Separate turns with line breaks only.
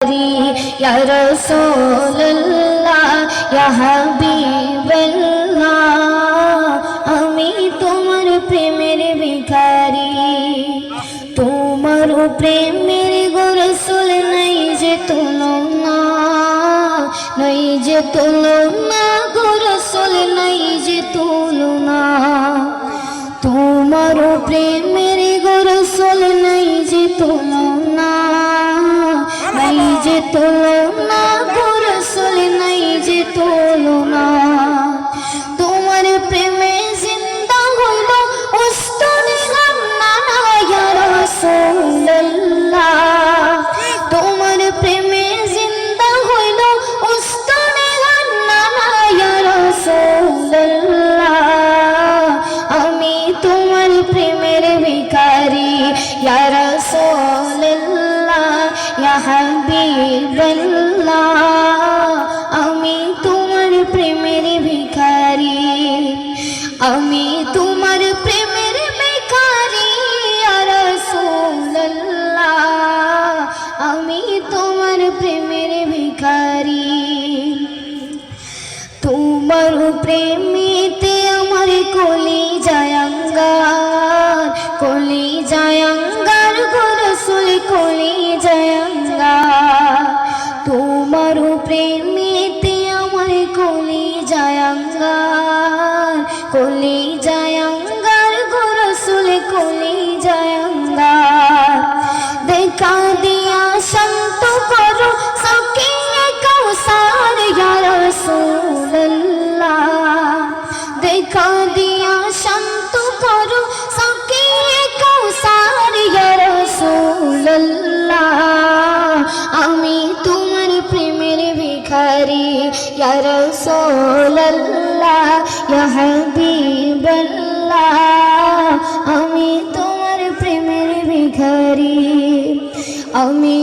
या रसूलुल्लाह या হাবিবাল্লাহ আমি তোমার প্রেমের ভিখারি তোমার প্রেমের গো রাসূল নাই যে তুলনা নাই যে তুলনা গো রাসূল নাই যে তুলনা তোমার প্রেমের গো রাসূল নাই যে তুলনা নাই যে তুলনা গো রাসূল নাই যে তুলনা তোমার প্রেমে জিন্দা হইল উস্তনে গান্না ইয়া রাসূলুল্লাহ তোমার প্রেমে জিন্দা হইল উস্তনে গান্না ইয়া রাসূলুল্লাহ আমি তোমার প্রেমের ভিখারি ইয়া রাসূলুল্লাহ ইয়া হাবিবাল্লাহ আমি তোমার প্রেমের ভিখারি আমি তোমার প্রেমের ভিখারি ইয়া রাসূলুল্লাহ আমি তোমার প্রেমের ভিখারি তোমার প্রেমেতে আমার কলিজায় আঙ্গার গো রাসূল কলিজায় আঙ্গার তোমার প্রেমেতে আমার কলিজায় আঙ্গার গো রাসূল কলিজায় আঙ্গার দেখা দিয়া শান্ত করো সাকিয়ে কাউসার ইয়া রাসূলুল্লাহ দেখা দিয়া শান্ত করো সাকিয়ে কাউসার ইয়া রাসূলুল্লাহ আমি তোমার প্রেমের ভিখারি ইয়া রাসূলুল্লাহ ইয়া হাবিবাল্লাহ আমি তোমার প্রেমের ভিখারি আমি